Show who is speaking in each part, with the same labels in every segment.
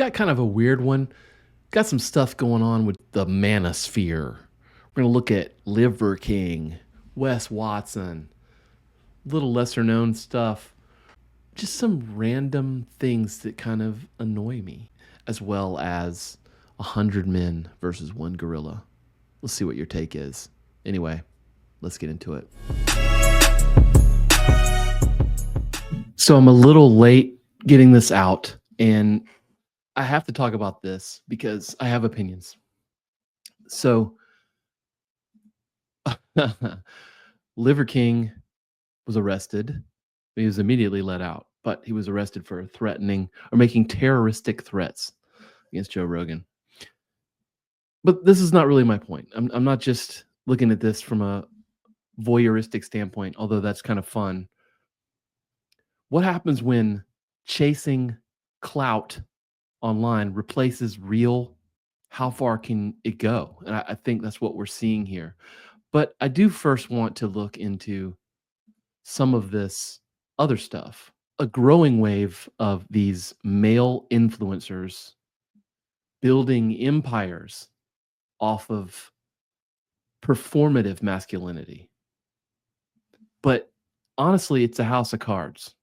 Speaker 1: got kind of a weird one. Got some stuff going on with the manosphere. We're going to look at Liver King, Wes Watson, little lesser known stuff, just some random things that kind of annoy me, as well as 100 men versus one gorilla. Let's see what your take is. Anyway, let's get into it. So I'm a little late getting this out, and I have to talk about this because I have opinions. So, Liver King was arrested. He was immediately let out, but he was arrested for threatening or making terroristic threats against Joe Rogan. But this is not really my point. I'm not just looking at this from a voyeuristic standpoint, although that's kind of fun. What happens when chasing clout online replaces real? How far can it go? And I think that's what we're seeing here. But I do first want to look into some of this other stuff. A growing wave of these male influencers building empires off of performative masculinity. But honestly, it's a house of cards.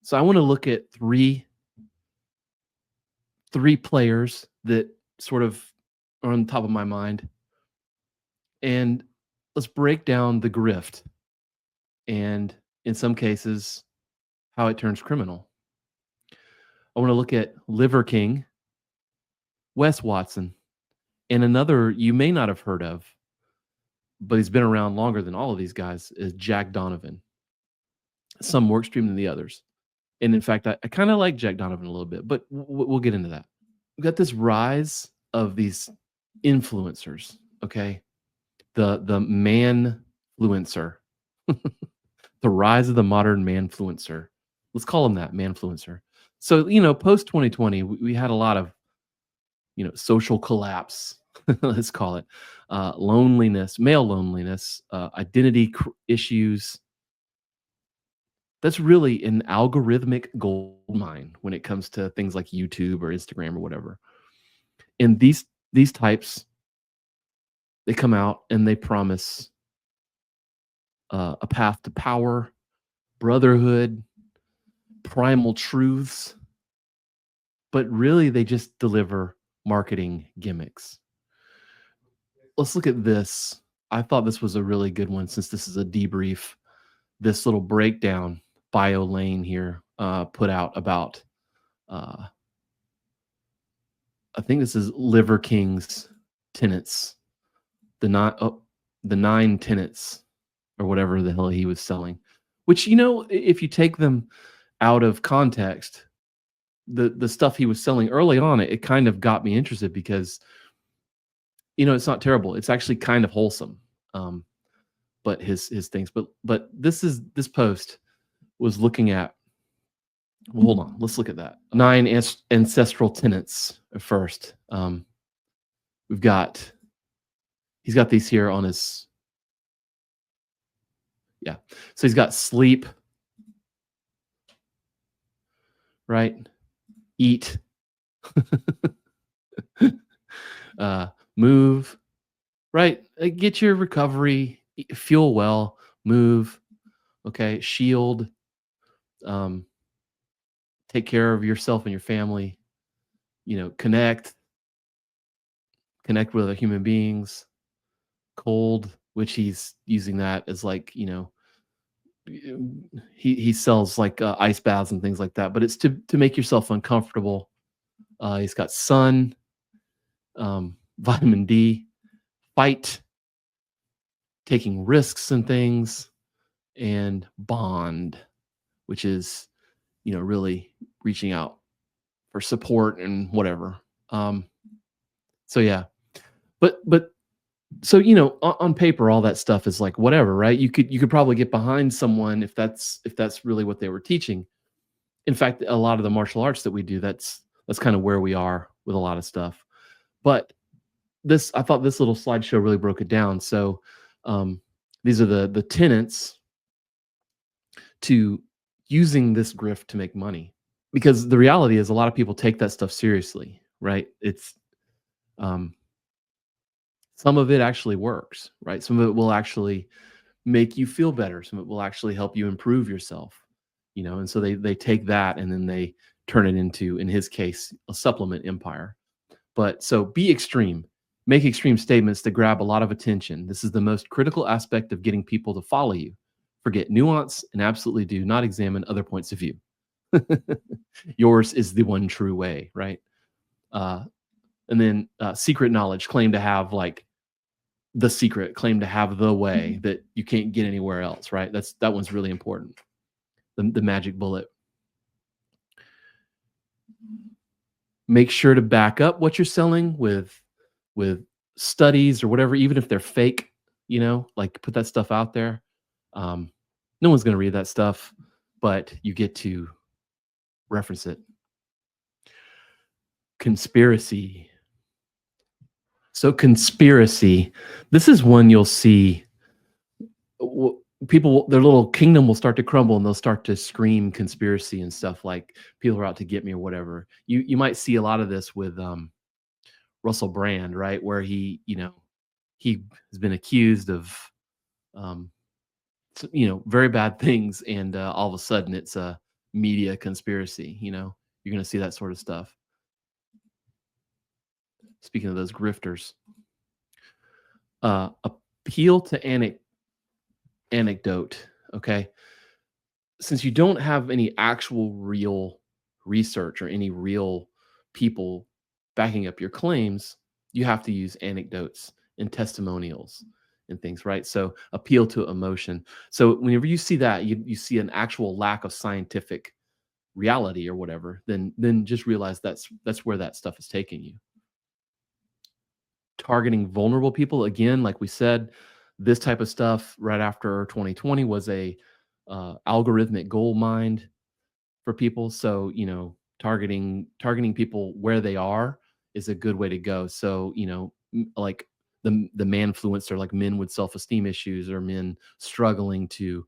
Speaker 1: So I want to look at three players that sort of are on top of my mind. And let's break down the grift and, in some cases, how it turns criminal. I want to look at Liver King, Wes Watson, and another you may not have heard of, but he's been around longer than all of these guys, is Jack Donovan. Some more extreme than the others. And in fact, I kind of like Jack Donovan a little bit, but we'll get into that. We've got this rise of these influencers, okay? The man-fluencer. The rise of the modern man-fluencer. Let's call him that, man-fluencer. So, post 2020, we had a lot of, social collapse, let's call it, loneliness, male loneliness, identity issues. That's really an algorithmic gold mine when it comes to things like YouTube or Instagram or whatever. And these types, they come out and they promise a path to power, brotherhood, primal truths, but really they just deliver marketing gimmicks. Let's look at this. I thought this was a really good one since this is a debrief. This little breakdown bio lane here put out about, I think this is Liver King's tenets, the 9 tenets or whatever the hell he was selling, which, if you take them out of context, the stuff he was selling early on, it kind of got me interested because, it's not terrible. It's actually kind of wholesome. But his things, but this post was looking at, well, hold on, let's look at that. 9 ancestral tenets first. He's got these here on his, yeah. So he's got sleep, right? Eat, move, right? Get your recovery, fuel well, move, okay? Shield, take care of yourself and your family, connect with other human beings. Cold, which he's using that as like, he sells like ice baths and things like that, but it's to make yourself uncomfortable. He's got sun, vitamin D, fight, taking risks and things, and bond, which is, really reaching out for support and whatever. So yeah, but so, on paper, all that stuff is like whatever, right? You could probably get behind someone if that's really what they were teaching. In fact, a lot of the martial arts that we do, that's kind of where we are with a lot of stuff. But I thought this little slideshow really broke it down. So these are the tenets to using this grift to make money. because the reality is a lot of people take that stuff seriously, right? It's um, some of it actually works, right? Some of it will actually make you feel better. Some of it will actually help you improve yourself, and so they take that and then they turn it into, in his case, a supplement empire. But so be extreme. Make extreme statements to grab a lot of attention. This is the most critical aspect of getting people to follow you. Forget nuance and absolutely do not examine other points of view. Yours is the one true way, right? Uh, and then secret knowledge, claim to have like the secret, claim to have the way that you can't get anywhere else, right? That one's really important. The magic bullet. Make sure to back up what you're selling with studies or whatever, even if they're fake, like put that stuff out there. Um, no one's going to read that stuff, but you get to reference it. Conspiracy. So conspiracy, this is one you'll see people, their little kingdom will start to crumble and they'll start to scream conspiracy and stuff like people are out to get me or whatever. You might see a lot of this with Russell Brand, right? Where he has been accused of um, very bad things, and all of a sudden it's a media conspiracy. You're going to see that sort of stuff. Speaking of those grifters, appeal to anecdote. Okay, since you don't have any actual real research or any real people backing up your claims, you have to use anecdotes and testimonials and things, right? So appeal to emotion. So whenever you see that, you see an actual lack of scientific reality or whatever, then just realize that's where that stuff is taking you. Targeting vulnerable people, again, like we said, this type of stuff right after 2020 was a algorithmic gold mine for people. So, targeting people where they are is a good way to go. So, like the man-fluencer, like men with self-esteem issues or men struggling to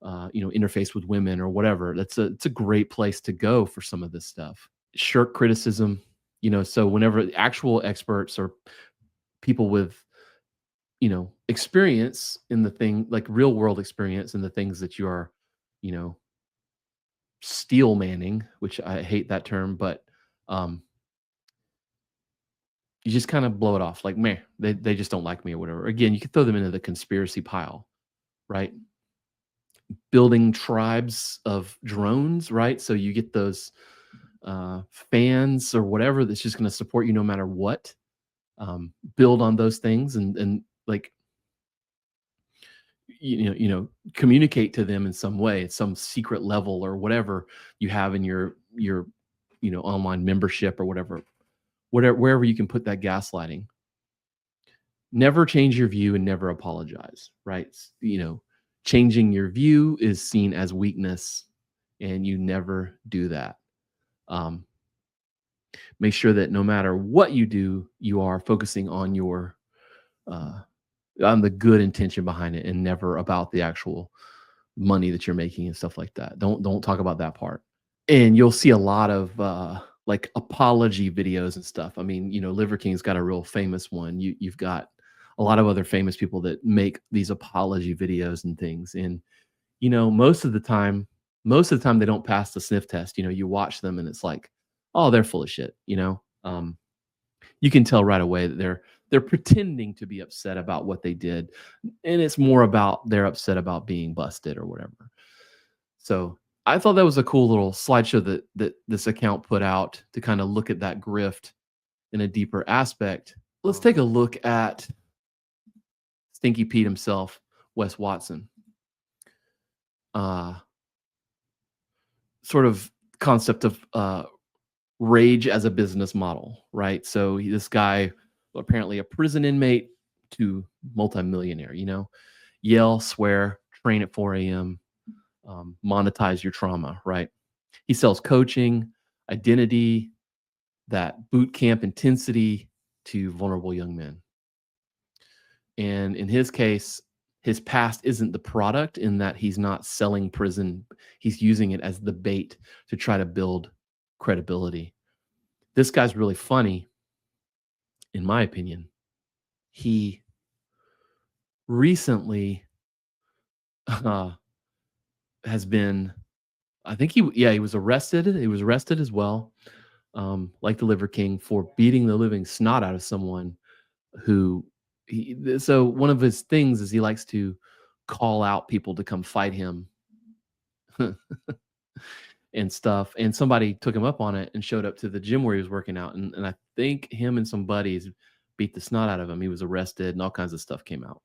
Speaker 1: interface with women or whatever. It's a great place to go for some of this stuff. Shirk criticism, so whenever actual experts or people with experience in the thing, like real world experience in the things that you are, you know, steel manning, which I hate that term, but you just kind of blow it off like, meh, they just don't like me or whatever. Again, you could throw them into the conspiracy pile, right? Building tribes of drones, right? So you get those fans or whatever that's just going to support you no matter what. Build on those things and like communicate to them in some way at some secret level or whatever you have in your online membership or whatever wherever you can put that gaslighting. Never change your view and never apologize, right? Changing your view is seen as weakness, and you never do that. um, Make sure that no matter what you do, you are focusing on your uh, on the good intention behind it and never about the actual money that you're making and stuff like that. Don't talk about that part. And you'll see a lot of like apology videos and stuff. I mean, Liver King's got a real famous one. You've got a lot of other famous people that make these apology videos and things. And most of the time they don't pass the sniff test. You watch them and it's like, oh, they're full of shit. You can tell right away that they're pretending to be upset about what they did, and it's more about they're upset about being busted or whatever. So I thought that was a cool little slideshow that this account put out to kind of look at that grift in a deeper aspect. Let's take a look at Stinky Pete himself, Wes Watson. Sort of concept of rage as a business model, right? So this guy, apparently a prison inmate to multimillionaire, yell, swear, train at 4 a.m., monetize your trauma, right? He sells coaching, identity, that boot camp intensity to vulnerable young men. And in his case, his past isn't the product in that he's not selling prison. He's using it as the bait to try to build credibility. This guy's really funny, in my opinion. He recently uh, has been, I think he was arrested. He was arrested as well, like the Liver King, for beating the living snot out of someone who so one of his things is he likes to call out people to come fight him and stuff. And somebody took him up on it and showed up to the gym where he was working out. And I think him and some buddies beat the snot out of him. He was arrested and all kinds of stuff came out.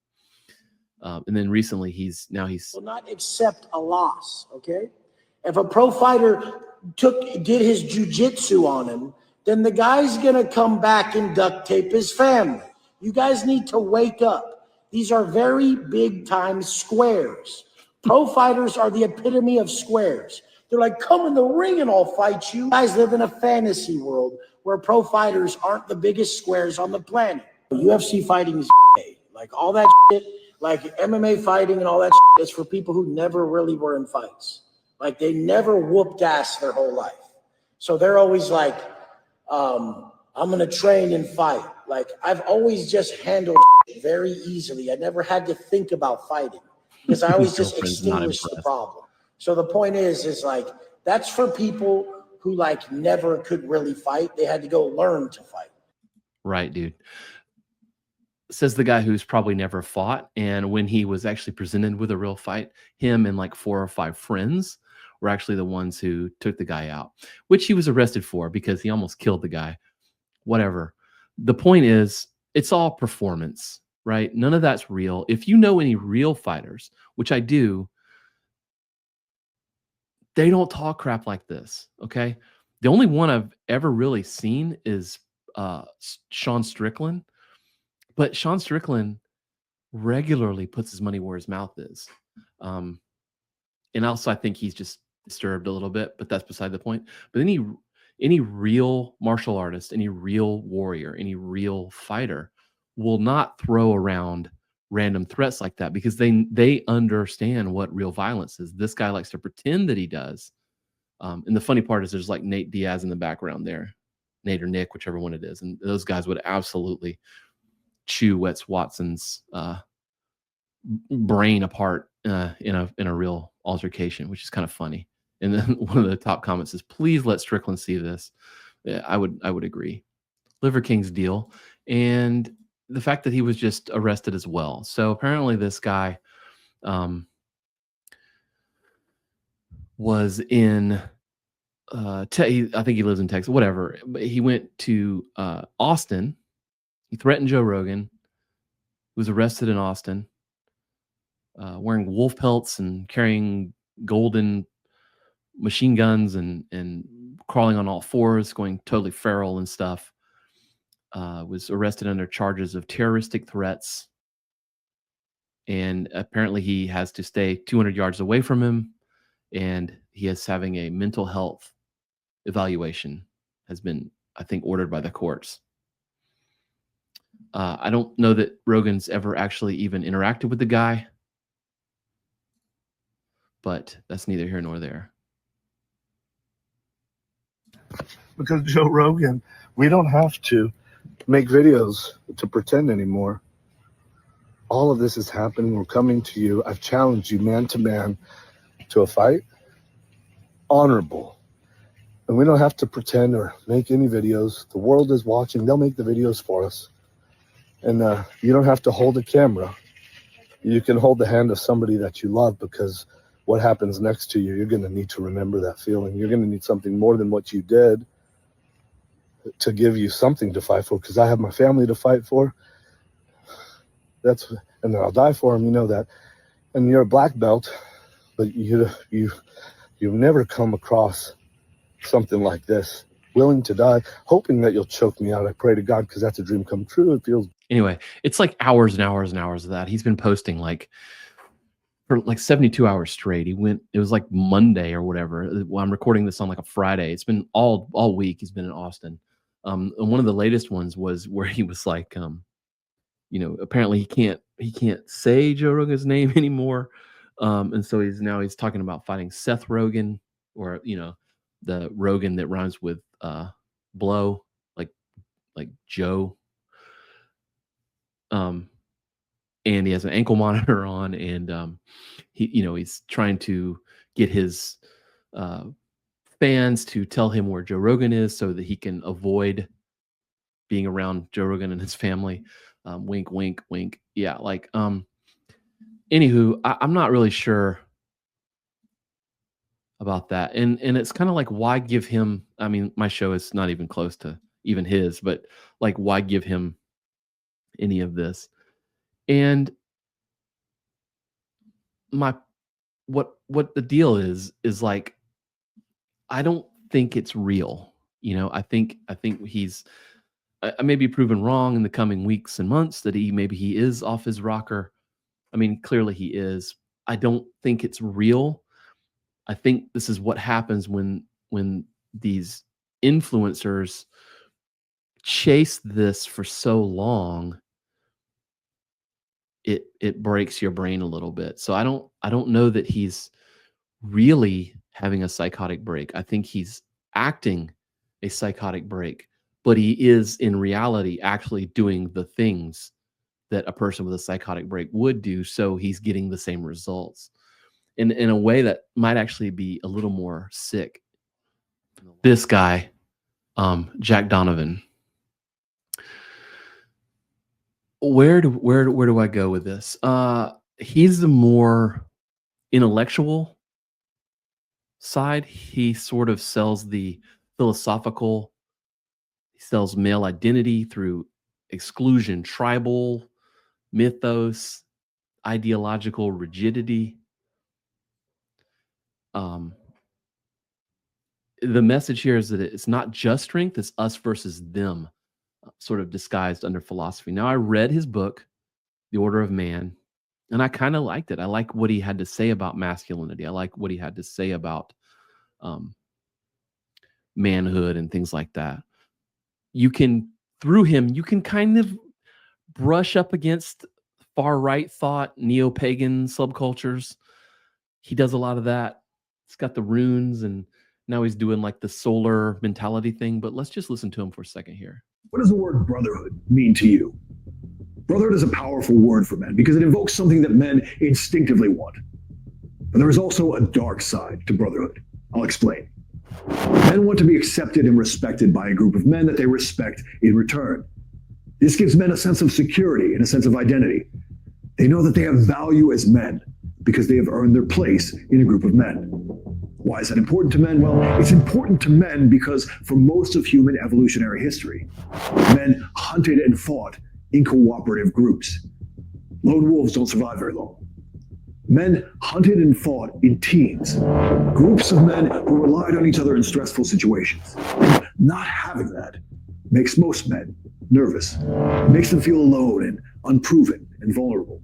Speaker 1: And then recently he's
Speaker 2: will not accept a loss. Okay. If a pro fighter did his jujitsu on him, then the guy's going to come back and duct tape his family. You guys need to wake up. These are very big time squares. Pro fighters are the epitome of squares. They're like, come in the ring and I'll fight you. You guys live in a fantasy world where pro fighters aren't the biggest squares on the planet. UFC fighting is like all that shit, like MMA fighting and all that shit is for people who never really were in fights. Like they never whooped ass their whole life. So they're always like, I'm going to train and fight. Like I've always just handled very easily. I never had to think about fighting because I always just extinguished the problem. So the point is like, that's for people who like never could really fight. They had to go learn to fight.
Speaker 1: Right, dude. Says the guy who's probably never fought. And when he was actually presented with a real fight, him and like 4 or 5 friends were actually the ones who took the guy out, which he was arrested for because he almost killed the guy. Whatever. The point is, it's all performance, right? None of that's real. If you know any real fighters, which I do, they don't talk crap like this, okay? The only one I've ever really seen is Sean Strickland. But Sean Strickland regularly puts his money where his mouth is. And also, I think he's just disturbed a little bit, but that's beside the point. But any real martial artist, any real warrior, any real fighter will not throw around random threats like that because they understand what real violence is. This guy likes to pretend that he does. And the funny part is there's like Nate Diaz in the background there, Nate or Nick, whichever one it is. And those guys would absolutely chew Wes Watson's brain apart in a real altercation, which is kind of funny. And then one of the top comments is, "Please let Strickland see this." Yeah, I would agree. Liver King's deal, and the fact that he was just arrested as well. So apparently, this guy was in. I think he lives in Texas. Whatever. But he went to Austin. He threatened Joe Rogan. He was arrested in Austin, wearing wolf pelts and carrying golden machine guns and crawling on all fours, going totally feral and stuff. Was arrested under charges of terroristic threats. And apparently he has to stay 200 yards away from him. And he is having a mental health evaluation, has been, I think, ordered by the courts. I don't know that Rogan's ever actually even interacted with the guy, but that's neither here nor there.
Speaker 3: Because Joe Rogan, we don't have to make videos to pretend anymore. All of this is happening. We're coming to you. I've challenged you man to man to a fight. Honorable. And we don't have to pretend or make any videos. The world is watching. They'll make the videos for us. And you don't have to hold a camera. You can hold the hand of somebody that you love, because what happens next to you, you're going to need to remember that feeling. You're going to need something more than what you did to give you something to fight for, because I have my family to fight for. And I'll die for them, you know that. And you're a black belt, but you've never come across something like this. Willing to die, hoping that you'll choke me out. I pray to God, because that's a dream come true. It feels.
Speaker 1: Anyway, it's like hours and hours and hours of that. He's been posting like for like 72 hours straight. It was like Monday or whatever. Well, I'm recording this on like a Friday. It's been all week. He's been in Austin. And one of the latest ones was where he was like, apparently he can't say Joe Rogan's name anymore. And so he's talking about fighting Seth Rogen, or, the Rogan that rhymes with blow, like Joe. And he has an ankle monitor on, and he's trying to get his fans to tell him where Joe Rogan is so that he can avoid being around Joe Rogan and his family. Wink, wink, wink. Yeah, anywho, I'm not really sure about that. And it's kind of like, why give him, I mean, my show is not even close to even his, but like, why give him any of this? And what the deal is like, I don't think it's real. I think he's I may be proven wrong in the coming weeks and months that maybe he is off his rocker. I mean, clearly he is. I don't think it's real. I think this is what happens when these influencers chase this for so long. It breaks your brain a little bit. So I don't know that he's really having a psychotic break. I think he's acting a psychotic break, but he is in reality actually doing the things that a person with a psychotic break would do. So he's getting the same results in a way that might actually be a little more sick. This guy, Jack Donovan. Where do I go with this? He's the more intellectual side. He sort of sells the philosophical. He sells male identity through exclusion, tribal mythos, ideological rigidity. The message here is that it's not just strength, it's us versus them, sort of disguised under philosophy. Now, I read his book, The Order of Man, and I kind of liked it. I like what he had to say about masculinity. I like what he had to say about manhood and things like that. Through him, you can kind of brush up against far right thought, neo-pagan subcultures. He does a lot of that. It's got the runes, and now he's doing like the solar mentality thing. But let's just listen to him for a second here.
Speaker 4: What does the word brotherhood mean to you? Brotherhood is a powerful word for men because it invokes something that men instinctively want. But there is also a dark side to brotherhood. I'll explain. Men want to be accepted and respected by a group of men that they respect in return. This gives men a sense of security and a sense of identity. They know that they have value as men because they have earned their place in a group of men. Why is that important to men? Well, it's important to men because for most of human evolutionary history, men hunted and fought in cooperative groups. Lone wolves don't survive very long. Men hunted and fought in teams, groups of men who relied on each other in stressful situations. And not having that makes most men nervous. It makes them feel alone and unproven and vulnerable.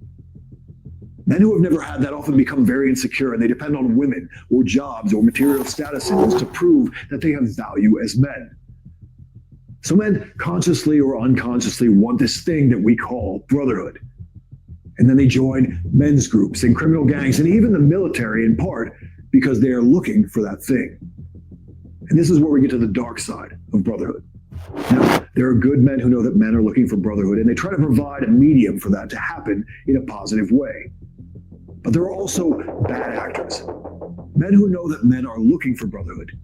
Speaker 4: Men who have never had that often become very insecure, and they depend on women or jobs or material status symbols to prove that they have value as men. So men consciously or unconsciously want this thing that we call brotherhood. And then they join men's groups and criminal gangs and even the military in part because they are looking for that thing. And this is where we get to the dark side of brotherhood. Now, there are good men who know that men are looking for brotherhood, and they try to provide a medium for that to happen in a positive way. But there are also bad actors, men who know that men are looking for brotherhood.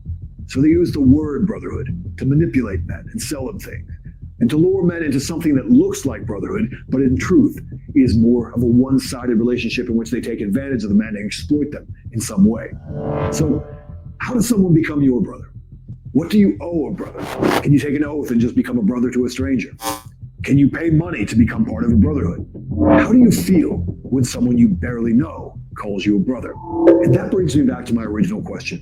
Speaker 4: So they use the word brotherhood to manipulate men and sell them things, and to lure men into something that looks like brotherhood, but in truth is more of a one-sided relationship in which they take advantage of the men and exploit them in some way. So how does someone become your brother? What do you owe a brother? Can you take an oath and just become a brother to a stranger? Can you pay money to become part of a brotherhood? How do you feel when someone you barely know calls you a brother? And that brings me back to my original question.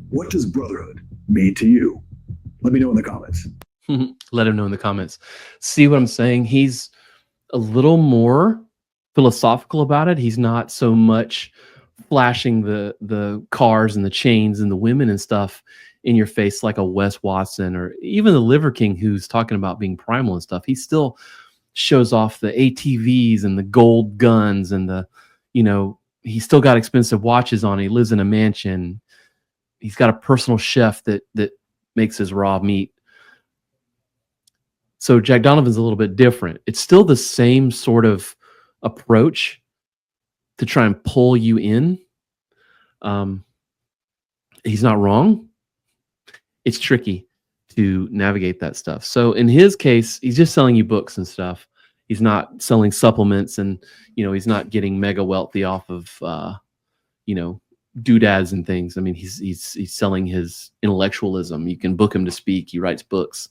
Speaker 4: What does brotherhood mean to you? Let me know in the comments.
Speaker 1: Let him know in the comments. See what I'm saying? He's a little more philosophical about it. He's not so much flashing the cars and the chains and the women and stuff in your face like a Wes Watson or even the Liver King who's talking about being primal and stuff. He still shows off the ATVs and the gold guns and he's still got expensive watches on. He lives in a mansion. he's got a personal chef that makes his raw meat. So Jack Donovan's a little bit different. It's still the same sort of approach to try and pull you in. He's not wrong. It's tricky to navigate that stuff. So in his case, he's just selling you books and stuff. He's not selling supplements, and he's not getting mega wealthy off of doodads and things. I mean, he's selling his intellectualism. You can book him to speak. He writes books,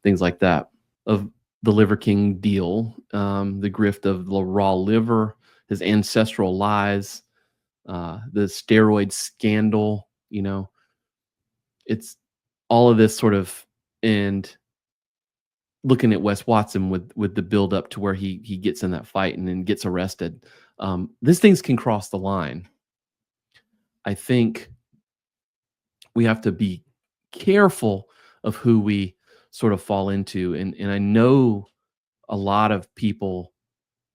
Speaker 1: things like that. Of the Liver King deal, the grift of the raw liver, his ancestral lies, the steroid scandal. It's all of this sort of, and looking at Wes Watson with the build up to where he gets in that fight and then gets arrested. These things can cross the line. I think we have to be careful of who we sort of fall into. And I know a lot of people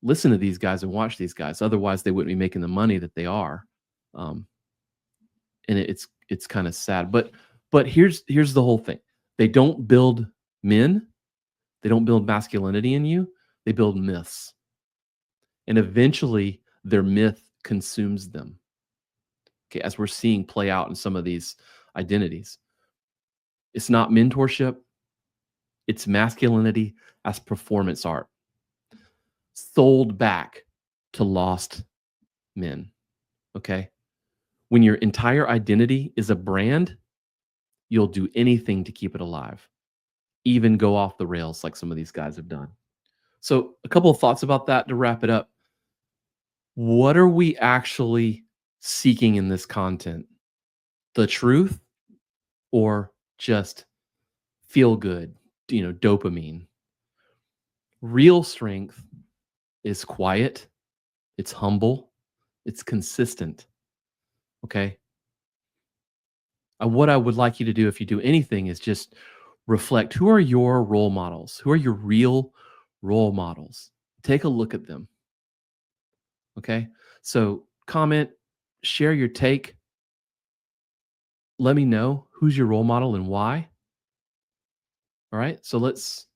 Speaker 1: listen to these guys and watch these guys. Otherwise, they wouldn't be making the money that they are. And it's kind of sad. But here's the whole thing. They don't build men. They don't build masculinity in you. They build myths. And eventually their myth consumes them. Okay, as we're seeing play out in some of these identities. It's not mentorship. It's masculinity as performance art. Sold back to lost men. Okay? When your entire identity is a brand, you'll do anything to keep it alive. Even go off the rails like some of these guys have done. So a couple of thoughts about that to wrap it up. What are we actually seeking in this content? The truth or just feel good, dopamine? Real strength is quiet, it's humble, it's consistent. Okay? What I would like you to do if you do anything is just reflect, who are your role models? Who are your real role models? Take a look at them. Okay? So comment, share your take. Let me know who's your role model and why. All right? So let's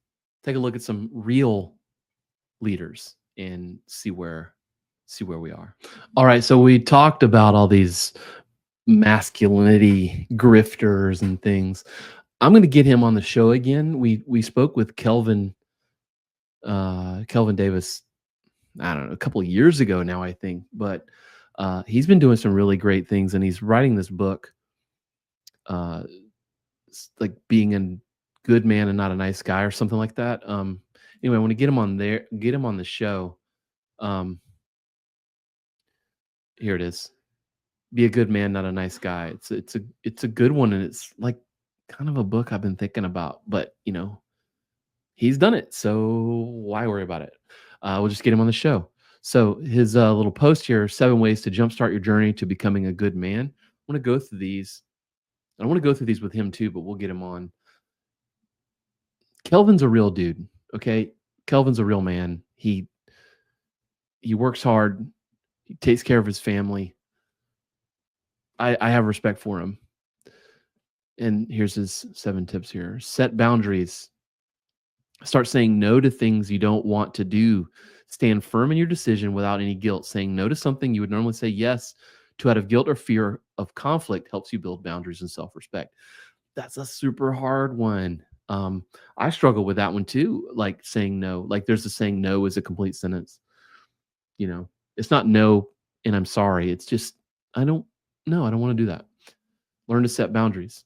Speaker 1: take a look at some real leaders and see where we are. All right, so we talked about all these masculinity grifters and things. I'm going to get him on the show again. We spoke with Kelvin Davis, I don't know, a couple of years ago now, I think, but he's been doing some really great things, and he's writing this book, like being a good man and not a nice guy or something like that. Anyway, I want to get him on the show. Here it is. Be a good man, not a nice guy. It's a good one, and it's like kind of a book I've been thinking about, but he's done it, so why worry about it? We'll just get him on the show. So his little post here: 7 ways to jumpstart your journey to becoming a good man. I want to go through these. I want to go through these with him too, but we'll get him on. Kelvin's a real dude. Okay, Kelvin's a real man. He works hard. He takes care of his family. I have respect for him. And here's his 7 tips here. Set boundaries. Start saying no to things you don't want to do. Stand firm in your decision without any guilt. Saying no to something you would normally say yes to out of guilt or fear of conflict helps you build boundaries and self-respect. That's a super hard one. I struggle with that one too. Like saying no. Like there's a saying no is a complete sentence. It's not no and I'm sorry. It's just I don't want to do that. Learn to set boundaries.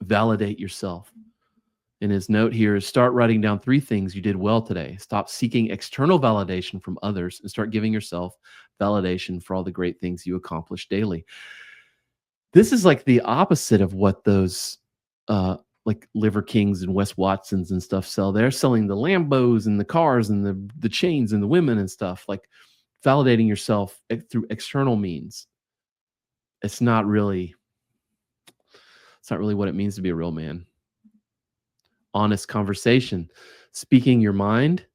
Speaker 1: Validate yourself. And his note here is start writing down 3 things you did well today. Stop seeking external validation from others and start giving yourself validation for all the great things you accomplish daily. This is like the opposite of what those like Liver Kings and Wes Watsons and stuff sell. They're selling the Lambos and the cars and the chains and the women and stuff. Like validating yourself through external means. It's not really what it means to be a real man. Honest conversation, speaking your mind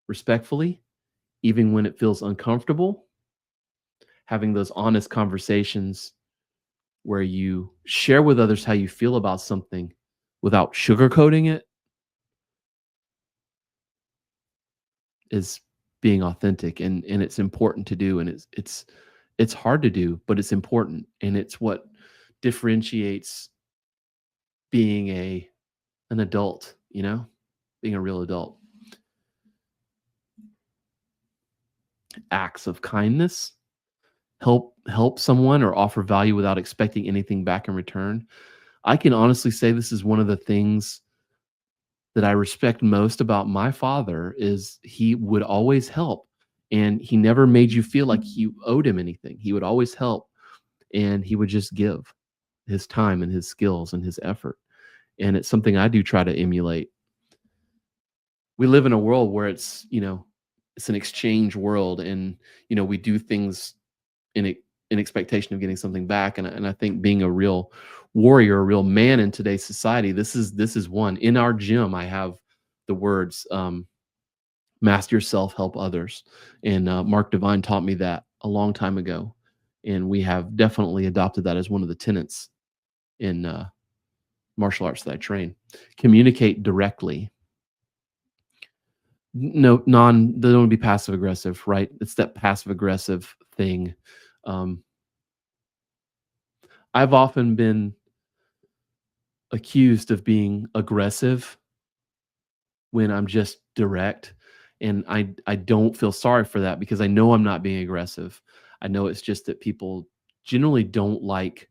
Speaker 1: respectfully, even when it feels uncomfortable, having those honest conversations where you share with others how you feel about something without sugarcoating it, is being authentic, and it's important to do, and it's hard to do, but it's important, and it's what differentiates being an adult, being a real adult. Acts of kindness, help someone or offer value without expecting anything back in return. I can honestly say this is one of the things that I respect most about my father is he would always help, and he never made you feel like you owed him anything. He would always help, and he would just give his time and his skills and his effort. And it's something I do try to emulate. We live in a world where it's an exchange world, and we do things in expectation of getting something back. And I think being a real warrior, a real man in today's society, this is one. In our gym, I have the words, master yourself, help others. And Mark Divine taught me that a long time ago. And we have definitely adopted that as one of the tenets in martial arts that I train. Communicate directly. No, they don't want to be passive aggressive, right? It's that passive aggressive thing. I've often been accused of being aggressive when I'm just direct, and I don't feel sorry for that because I know I'm not being aggressive. I know it's just that people generally don't like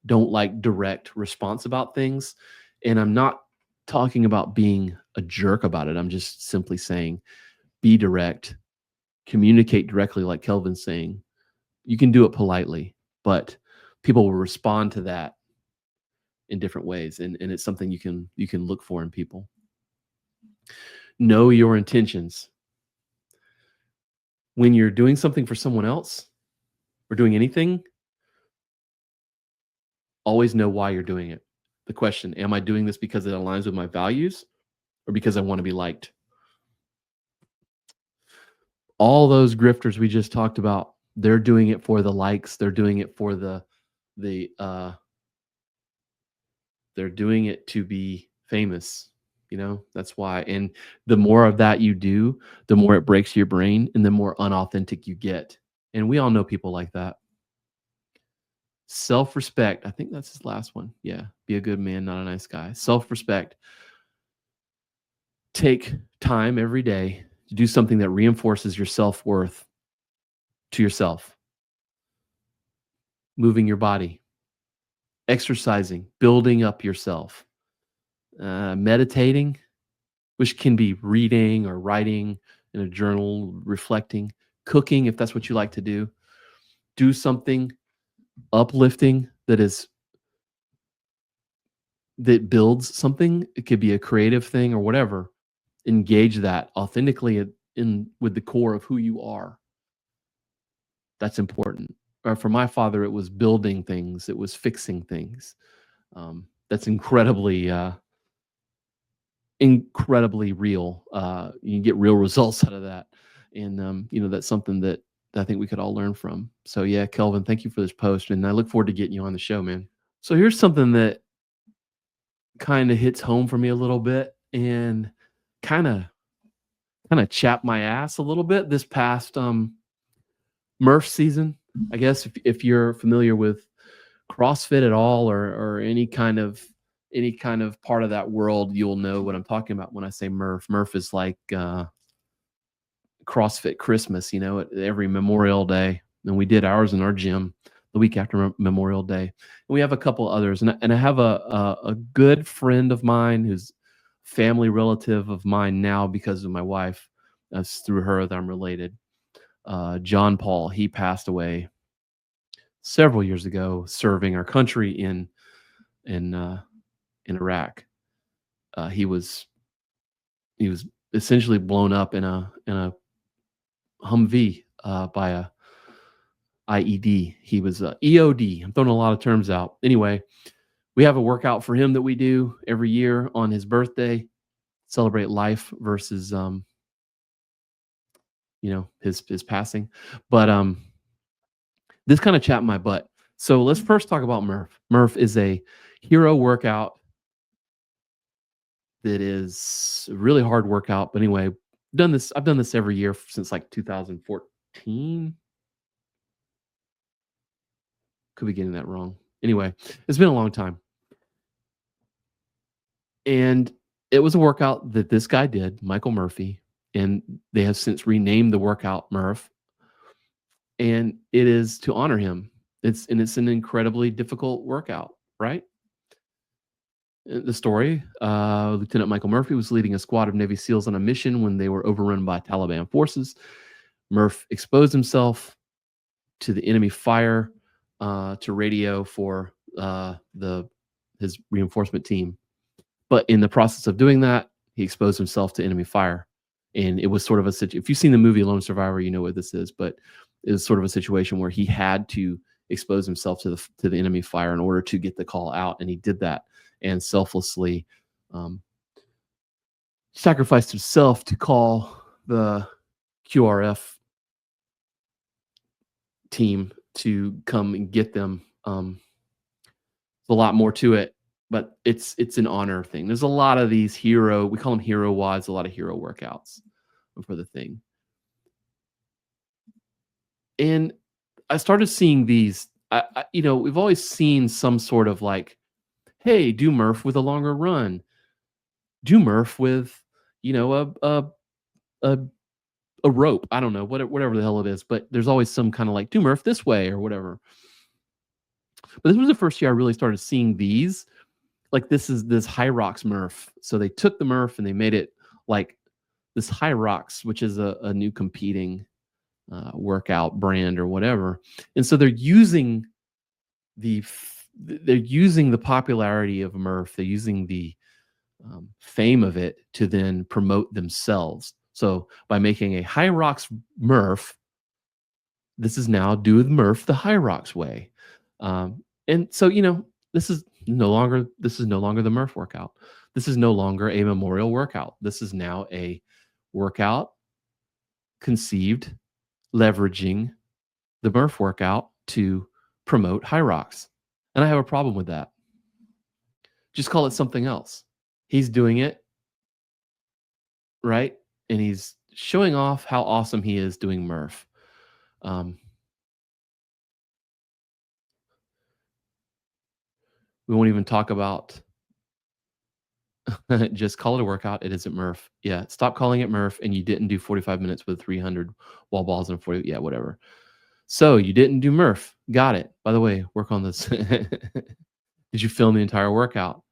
Speaker 1: direct response about things, and I'm not talking about being a jerk about it. I'm just simply saying be direct, communicate directly, like Kelvin's saying. You can do it politely, but people will respond to that in different ways, and it's something you can look for in people. Know your intentions. When you're doing something for someone else or doing anything, always know why you're doing it. The question, am I doing this because it aligns with my values or because I want to be liked? All those grifters we just talked about, they're doing it for the likes, they're doing it for they're doing it to be famous. That's why. And the more of that you do, the more it breaks your brain and the more unauthentic you get. And we all know people like that. Self-respect. I think that's his last one. Yeah. Be a good man, not a nice guy. Self-respect. Take time every day to do something that reinforces your self-worth to yourself. Moving your body, exercising, building up yourself, meditating, which can be reading or writing in a journal, reflecting, cooking, if that's what you like to do. Do something uplifting that builds something. It could be a creative thing or whatever. Engage that authentically with the core of who you are. That's important. For my father, it was building things. It was fixing things. That's incredibly real. You can get real results out of that. And, that's something that I think we could all learn from. So yeah, Kelvin, thank you for this post. And I look forward to getting you on the show, man. So here's something that kind of hits home for me a little bit and kind of chapped my ass a little bit this past Murph season. I guess if you're familiar with CrossFit at all or any kind of part of that world, you'll know what I'm talking about when I say Murph. Murph is like CrossFit Christmas, every Memorial Day. And we did ours in our gym the week after Memorial Day. And we have a couple others. And I have a good friend of mine who's family relative of mine now because of my wife. It's through her that I'm related. John Paul, he passed away several years ago serving our country in Iraq. He was essentially blown up in a Humvee by a IED. He was EOD. I'm throwing a lot of terms out. Anyway, we have a workout for him that we do every year on his birthday, celebrate life versus his passing. But this kind of chapped my butt. So let's first talk about Murph. Murph is a hero workout that is a really hard workout. But anyway, I've done this every year since like 2014. Could be getting that wrong. Anyway, it's been a long time. And it was a workout that this guy did, Michael Murphy, and they have since renamed the workout Murph. And it is to honor him. It's an incredibly difficult workout, right? The story, Lieutenant Michael Murphy was leading a squad of Navy SEALs on a mission when they were overrun by Taliban forces. Murph exposed himself to the enemy fire to radio for his reinforcement team. But in the process of doing that, he exposed himself to enemy fire. And it was sort of a situation. If you've seen the movie Lone Survivor, you know what this is. But it was sort of a situation where he had to expose himself to the enemy fire in order to get the call out. And he did that and selflessly sacrificed himself to call the QRF team to come and get them. There's a lot more to it, but it's an honor thing. There's a lot of these we call them hero wads, a lot of hero workouts for the thing. And I started seeing these, we've always seen some sort of like, hey, do Murph with a longer run. Do Murph with, a rope. I don't know, whatever the hell it is, but there's always some kind of like, do Murph this way or whatever. But this was the first year I really started seeing these. Like this High Rocks Murph. So they took the Murph and they made it like this High Rocks, which is a new competing workout brand or whatever. And so they're using the popularity of Murph. They're using the fame of it to then promote themselves. So by making a High Rocks Murph, this is now do Murph the High Rocks way. And so, this is no longer the Murph workout. This is no longer a memorial workout. This is now a workout conceived leveraging the Murph workout to promote High Rocks. And I have a problem with that. Just call it something else. He's doing it, right? And he's showing off how awesome he is doing Murph. We won't even talk about just call it a workout. It isn't Murph. Yeah, stop calling it Murph. And you didn't do 45 minutes with 300 wall balls and 40. Yeah, whatever. So you didn't do Murph. Got it. By the way, work on this. Did you film the entire workout?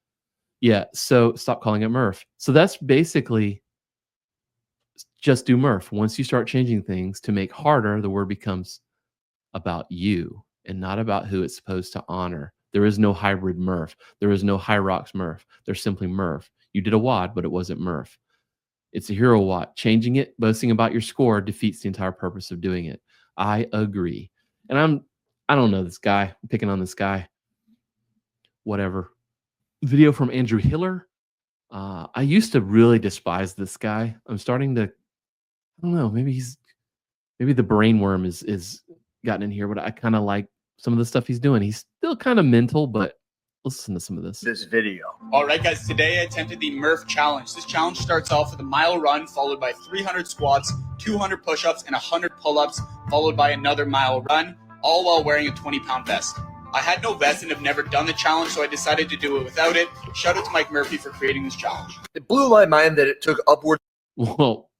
Speaker 1: Yeah. So stop calling it Murph. So that's basically just do Murph. Once you start changing things to make harder, the word becomes about you and not about who it's supposed to honor. There is no hybrid Murph. There is no High Rocks Murph. There's simply Murph. You did a WOD, but it wasn't Murph. It's a hero WOD. Changing it, boasting about your score defeats the entire purpose of doing it. I agree. And I don't know this guy. I'm picking on this guy. Whatever. Video from Andrew Hiller. I used to really despise this guy. I'm starting to, I don't know, maybe the brainworm is gotten in here, but I kind of like some of the stuff he's doing. He's still kind of mental, but listen to some of this.
Speaker 5: This video.
Speaker 6: All right, guys, today I attempted the Murph challenge. This challenge starts off with a mile run, followed by 300 squats, 200 push-ups, and 100 pull-ups, followed by another mile run, all while wearing a 20-pound vest. I had no vest and have never done the challenge, so I decided to do it without it. Shout out to Mike Murphy for creating this challenge.
Speaker 5: It blew my mind that it took upwards.
Speaker 1: Well,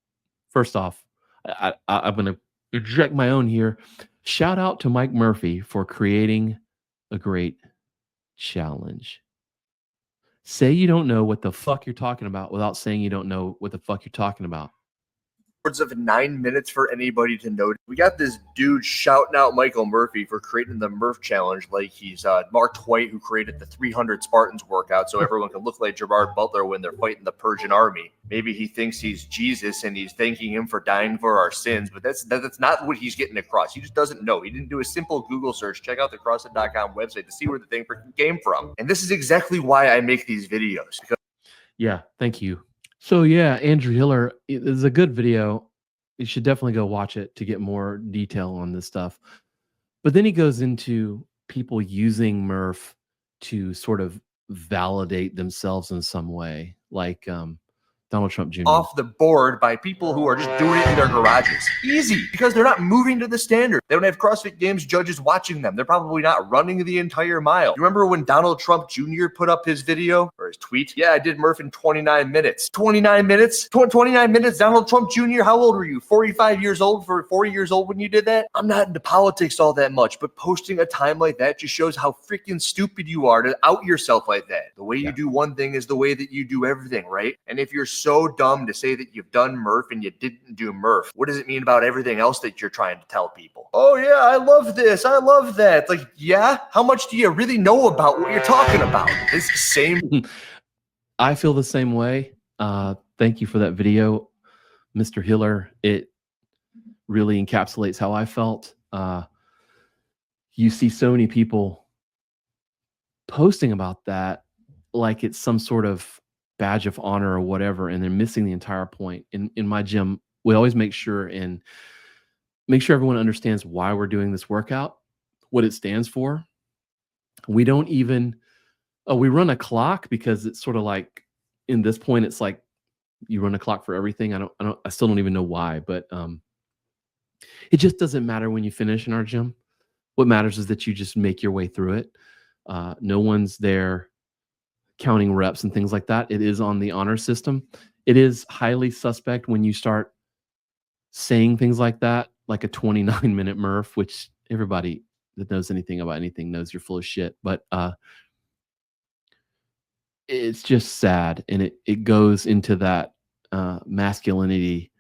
Speaker 1: first off, I'm going to inject my own here. Shout out to Mike Murphy for creating a great challenge. Say you don't know what the fuck you're talking about without saying you don't know what the fuck you're talking about.
Speaker 5: Of 9 minutes for anybody to know. We got this dude shouting out Michael Murphy for creating the Murph challenge like he's Mark Twain, who created the 300 Spartans workout so everyone can look like Gerard Butler when they're fighting the Persian army. Maybe he thinks he's Jesus and he's thanking him for dying for our sins, but that's not what he's getting across. He just doesn't know. He didn't do a simple Google search. Check out the CrossFit.com website to see where the thing came from. And this is exactly why I make these videos.
Speaker 1: Yeah, thank you. So yeah, Andrew Hiller is a good video. You should definitely go watch it to get more detail on this stuff. But then he goes into people using Murph to sort of validate themselves in some way, like Donald Trump Jr.
Speaker 5: off the board by people who are just doing it in their garages. Easy, because they're not moving to the standard. They don't have CrossFit Games judges watching them. They're probably not running the entire mile. You remember when Donald Trump Jr. put up his video or his tweet? Yeah, I did Murph in 29 minutes. 29 minutes? 29 minutes? Donald Trump Jr., how old were you? 45 years old? 40 years old when you did that? I'm not into politics all that much, but posting a time like that just shows how freaking stupid you are to out yourself like that. The way you do one thing is the way that you do everything, right? And if you're so dumb to say that you've done Murph and you didn't do Murph, what does it mean about everything else that you're trying to tell people? Oh yeah, I love this, I love that. It's like, yeah, how much do you really know about what you're talking about? It's the same.
Speaker 1: I feel the same way. Thank you for that video, Mr. Hiller. It really encapsulates how I felt. You see so many people posting about that like it's some sort of badge of honor or whatever, and they're missing the entire point. In my gym, we always make sure everyone understands why we're doing this workout, what it stands for. We don't even we run a clock because it's sort of like, in this point, it's like you run a clock for everything. I still don't even know why, but it just doesn't matter when you finish in our gym. What matters is that you just make your way through it. No one's there counting reps and things like that. It is on the honor system. It is highly suspect when you start saying things like that, like a 29-minute Murph, which everybody that knows anything about anything knows you're full of shit. But it's just sad, and it goes into that masculinity,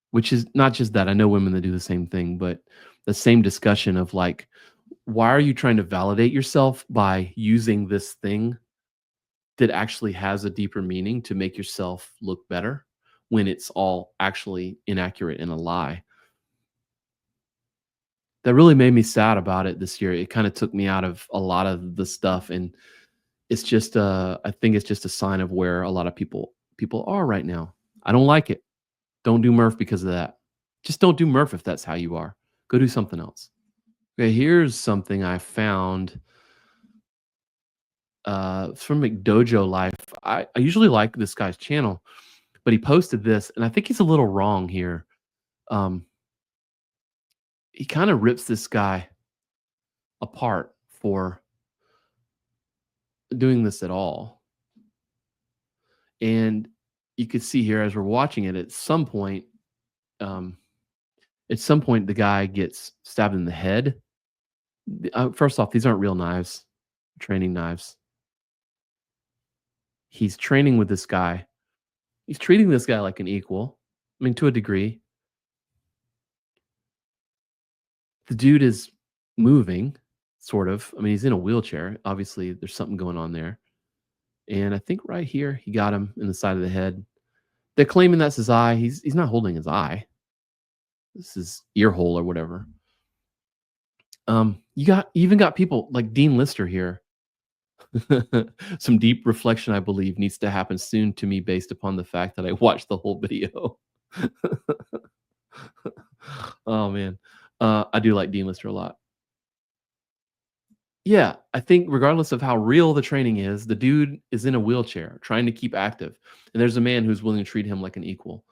Speaker 1: which is not just that. I know women that do the same thing, but the same discussion of like, why are you trying to validate yourself by using this thing that actually has a deeper meaning to make yourself look better when it's all actually inaccurate and a lie? That really made me sad about it this year. It kind of took me out of a lot of the stuff, and it's just I think it's just a sign of where a lot of people are right now. I don't like it. Don't do Murph because of that. Just don't do Murph if that's how you are. Go do something else. Okay, here's something I found from McDojo Life. I usually like this guy's channel, but he posted this, and I think he's a little wrong here. He kind of rips this guy apart for doing this at all. And you could see here as we're watching it, at some point, the guy gets stabbed in the head. First off, these aren't real knives, training knives. He's training with this guy. He's treating this guy like an equal. I mean, to a degree. The dude is moving, sort of. I mean, he's in a wheelchair. Obviously, there's something going on there. And I think right here, he got him in the side of the head. They're claiming that's his eye. He's not holding his eye. This is ear hole or whatever. You even got people like Dean Lister here. Some deep reflection, I believe, needs to happen soon to me based upon the fact that I watched the whole video. Oh man, I do like Dean Lister a lot. Yeah, I think regardless of how real the training is, the dude is in a wheelchair trying to keep active, and there's a man who's willing to treat him like an equal.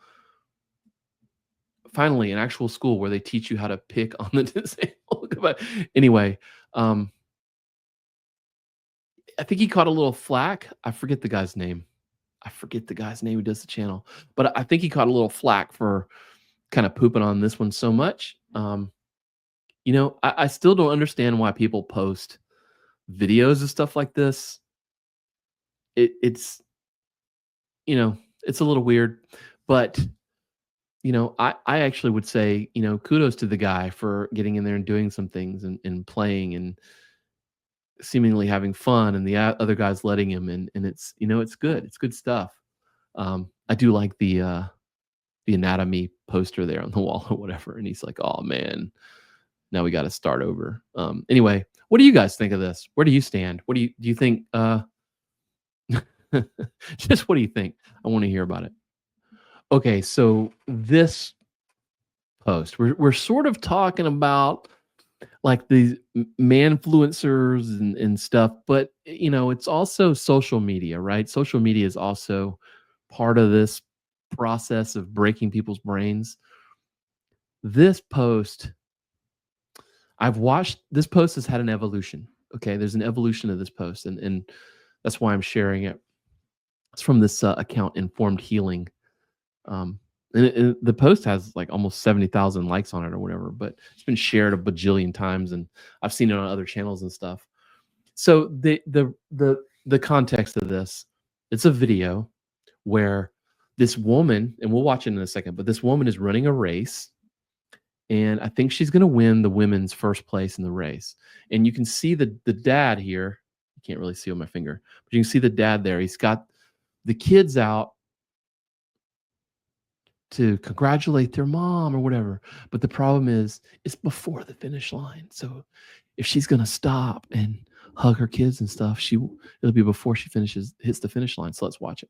Speaker 1: Finally, an actual school where they teach you how to pick on the disabled. But anyway, I think he caught a little flack. I forget the guy's name. Who does the channel. But I think he caught a little flack for kind of pooping on this one so much. I still don't understand why people post videos of stuff like this. It's a little weird, but I actually would say, kudos to the guy for getting in there and doing some things and playing and seemingly having fun, and the other guys letting him, and it's it's good. It's good stuff. I do like the anatomy poster there on the wall or whatever, and he's like, oh man, now we got to start over. Anyway, what do you guys think of this? Where do you stand? What do you think? Just what do you think? I want to hear about it. Okay, so this post, we're sort of talking about like these man-fluencers and stuff, but it's also social media, right? Social media is also part of this process of breaking people's brains. This post, this post has had an evolution. Okay, there's an evolution of this post, and that's why I'm sharing it. It's from this account, Informed Healing. And the post has like almost 70,000 likes on it or whatever, but it's been shared a bajillion times, and I've seen it on other channels and stuff. So the context of this, it's a video where this woman, and we'll watch it in a second, but this woman is running a race, and I think she's going to win the women's first place in the race. And you can see the dad here. You can't really see on my finger, but you can see the dad there. He's got the kids out to congratulate their mom or whatever. But the problem is it's before the finish line. So if she's going to stop and hug her kids and stuff, it'll be before she hits the finish line. So let's watch it.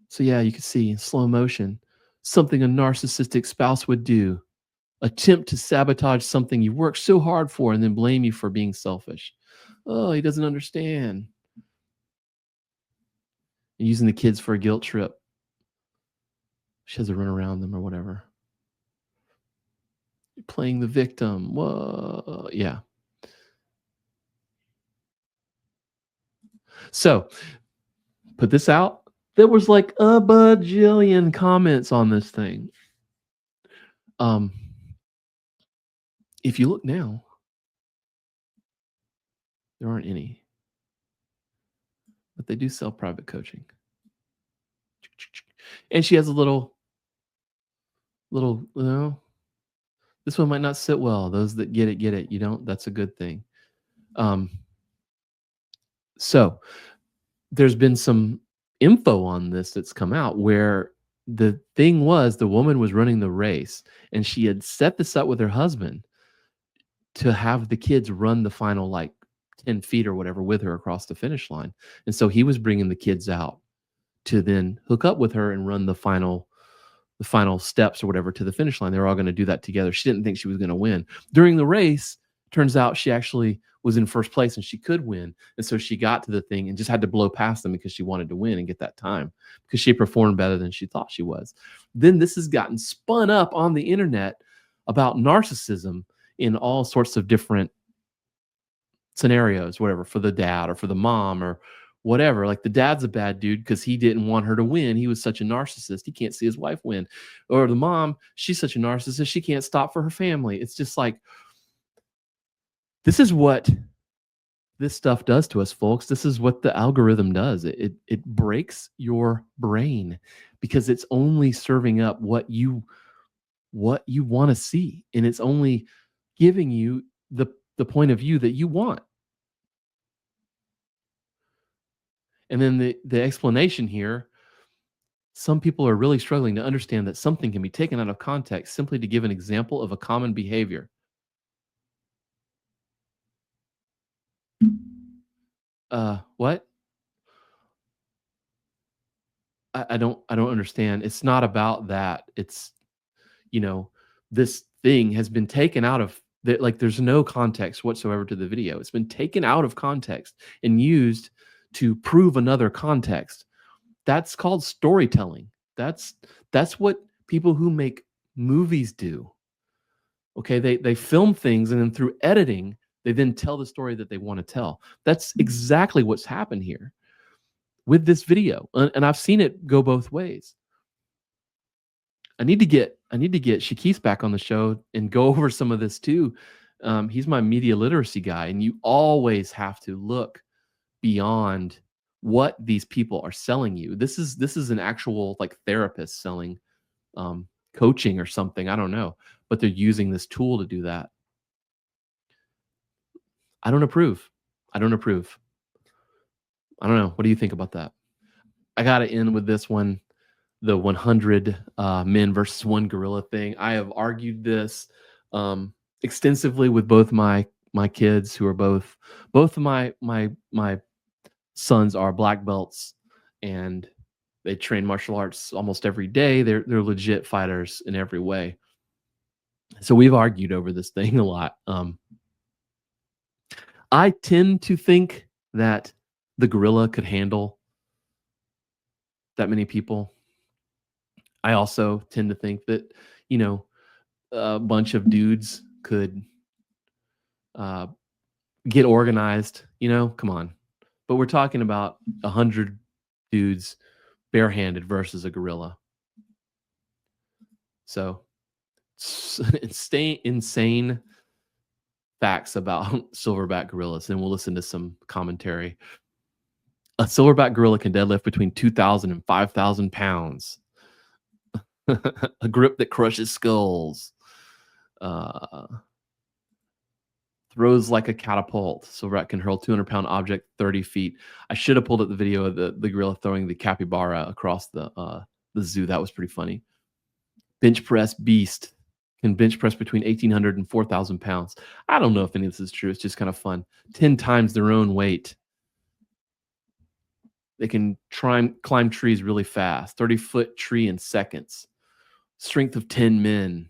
Speaker 1: So yeah, you can see in slow motion, something a narcissistic spouse would do. Attempt to sabotage something you worked so hard for and then blame you for being selfish. Oh, he doesn't understand. And using the kids for a guilt trip. She has to run around them or whatever. Playing the victim. Whoa. Yeah. So, put this out. There was like a bajillion comments on this thing. If you look now, there aren't any. But they do sell private coaching. And she has a little, this one might not sit well. Those that get it. You don't, that's a good thing. So there's been some info on this that's come out where the thing was the woman was running the race and she had set this up with her husband to have the kids run the final like 10 feet or whatever with her across the finish line. And so he was bringing the kids out to then hook up with her and run the final steps or whatever to the finish line. They were all going to do that together. She didn't think she was going to win. During the race, turns out she actually was in first place and she could win. And so she got to the thing and just had to blow past them because she wanted to win and get that time because she performed better than she thought she was. Then this has gotten spun up on the internet about narcissism in all sorts of different scenarios, whatever, for the dad or for the mom or whatever. Like the dad's a bad dude because he didn't want her to win. He was such a narcissist. He can't see his wife win. Or the mom, she's such a narcissist. She can't stop for her family. It's just like, this is what this stuff does to us, folks. This is what the algorithm does. It breaks your brain because it's only serving up what you want to see. And it's only giving you the point of view that you want. And then the explanation here, some people are really struggling to understand that something can be taken out of context simply to give an example of a common behavior. What? I don't understand. It's not about that. It's, this thing has been taken out of like there's no context whatsoever to the video. It's been taken out of context and used to prove another context. That's called storytelling. That's what people who make movies do. Okay, they film things and then through editing, they then tell the story that they want to tell. That's exactly what's happened here with this video. And I've seen it go both ways. I need to get Shakis back on the show and go over some of this too. He's my media literacy guy, and you always have to look beyond what these people are selling you. This is an actual like therapist selling coaching or something. I don't know, but they're using this tool to do that. I don't approve. I don't know. What do you think about that? I got to end with this one, the 100 men versus one gorilla thing. I have argued this extensively with both my kids, who are both of my sons are black belts, and they train martial arts almost every day. They're legit fighters in every way. So we've argued over this thing a lot. I tend to think that the gorilla could handle that many people. I also tend to think that, you know, a bunch of dudes could get organized, you know, come on. But we're talking about 100 dudes barehanded versus a gorilla. So insane facts about silverback gorillas, and we'll listen to some commentary. A silverback gorilla can deadlift between 2,000 and 5,000 pounds. A grip that crushes skulls. Throws like a catapult. Silverback can hurl 200-pound object 30 feet. I should have pulled up the video of the gorilla throwing the capybara across the zoo. That was pretty funny. Bench press beast can bench press between 1,800 and 4,000 pounds. I don't know if any of this is true. It's just kind of fun. 10 times their own weight. They can climb trees really fast. 30-foot tree in seconds. Strength of 10 men.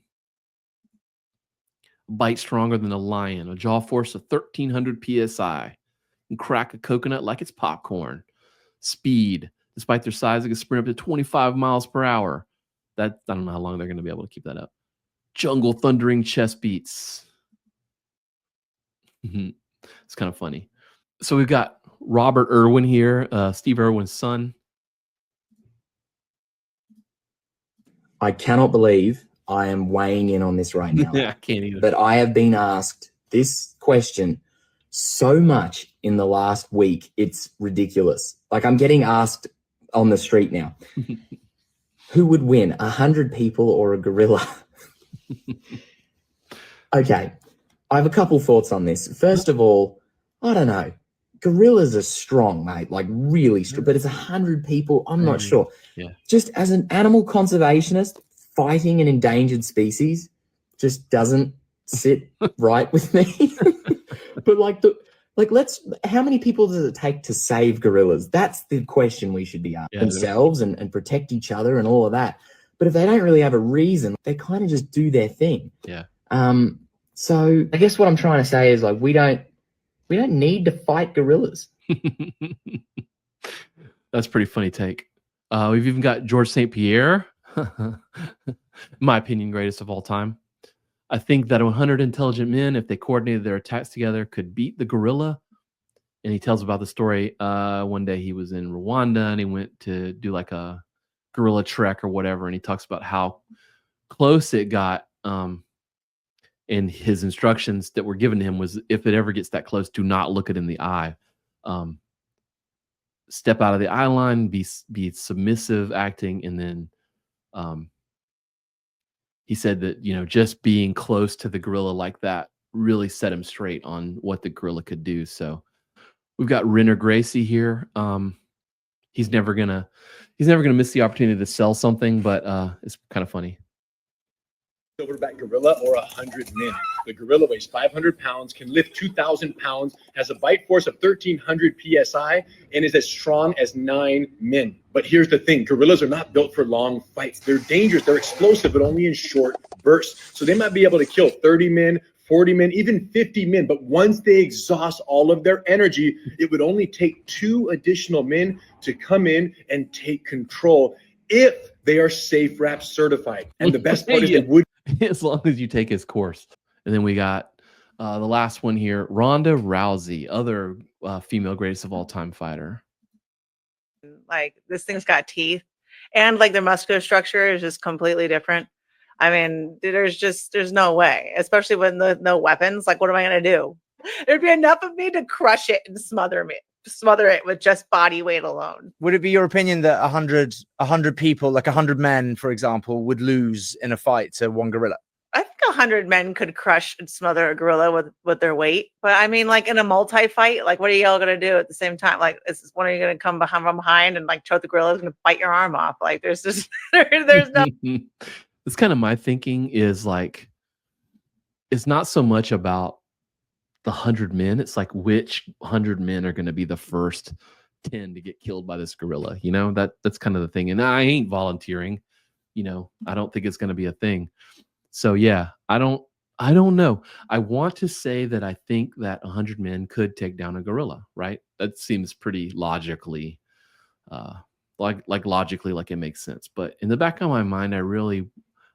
Speaker 1: Bite stronger than a lion. A jaw force of 1,300 psi. Can crack a coconut like it's popcorn. Speed. Despite their size, they can sprint up to 25 miles per hour. I don't know how long they're going to be able to keep that up. Jungle thundering chest beats. It's kind of funny. So we've got Robert Irwin here, Steve Irwin's son.
Speaker 7: I cannot believe I am weighing in on this right now.
Speaker 1: Yeah, I can't either.
Speaker 7: But I have been asked this question so much in the last week. It's ridiculous. Like, I'm getting asked on the street now. Who would win, 100 people or a gorilla? Okay, I have a couple thoughts on this. First of all, I don't know. Gorillas are strong, mate, like really strong. But it's 100 people. I'm not sure.
Speaker 1: Yeah.
Speaker 7: Just as an animal conservationist, fighting an endangered species just doesn't sit right with me. But how many people does it take to save gorillas? That's the question we should be asking themselves and protect each other and all of that. But if they don't really have a reason, they kind of just do their thing.
Speaker 1: Yeah.
Speaker 7: So I guess what I'm trying to say is, like, we don't need to fight gorillas.
Speaker 1: That's a pretty funny take. We've even got George St. Pierre, in my opinion, greatest of all time. I think that 100 intelligent men, if they coordinated their attacks together, could beat the gorilla. And he tells about the story. One day he was in Rwanda and he went to do like a gorilla trek or whatever. And he talks about how close it got. And his instructions that were given to him was, if it ever gets that close, do not look it in the eye. Step out of the eye line, be submissive acting. And then he said that, you know, just being close to the gorilla like that really set him straight on what the gorilla could do. So we've got Renner Gracie here. He's never gonna miss the opportunity to sell something, but it's kind of funny.
Speaker 8: Silverback gorilla or 100 men. The gorilla weighs 500 pounds, can lift 2,000 pounds, has a bite force of 1,300 psi, and is as strong as 9 men. But here's the thing, gorillas are not built for long fights. They're dangerous, they're explosive, but only in short bursts. So they might be able to kill 30 men, 40 men, even 50 men. But once they exhaust all of their energy, it would only take 2 additional men to come in and take control if they are safe rap certified. And the best part is they would,
Speaker 1: as long as you take his course. And then we got the last one here, Ronda Rousey, other female greatest of all time fighter.
Speaker 9: Like, this thing's got teeth, and like their muscular structure is just completely different. I mean, there's no way, especially with no weapons. Like, what am I gonna do? There'd be enough of me to crush it and smother it with just body weight alone.
Speaker 10: Would it be your opinion that 100 people, like 100 men, for example, would lose in a fight to one gorilla?
Speaker 9: I think 100 men could crush and smother a gorilla with their weight. But I mean, like, in a multi-fight, like, what are y'all gonna do at the same time? Like, is one of you gonna come from behind and like choke the gorilla, gonna bite your arm off? Like, there's just there's no.
Speaker 1: It's kind of my thinking is, like, it's not so much about the 100 men. It's like, which 100 men are going to be the first 10 to get killed by this gorilla. You know, that's kind of the thing. And I ain't volunteering. You know, I don't think it's going to be a thing. So yeah, I don't know. I want to say that I think that 100 men could take down a gorilla, right? That seems pretty logically, logically, like it makes sense. But in the back of my mind, I really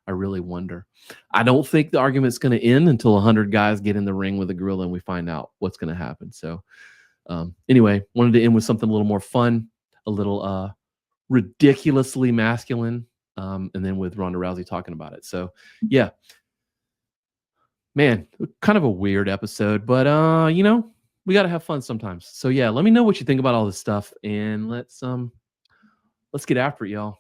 Speaker 1: wonder. I don't think the argument's going to end until 100 guys get in the ring with a gorilla and we find out what's going to happen. So anyway, wanted to end with something a little more fun, a little ridiculously masculine, and then with Ronda Rousey talking about it. So yeah, man, kind of a weird episode, but you know, we got to have fun sometimes. So yeah, let me know what you think about all this stuff, and let's get after it, y'all.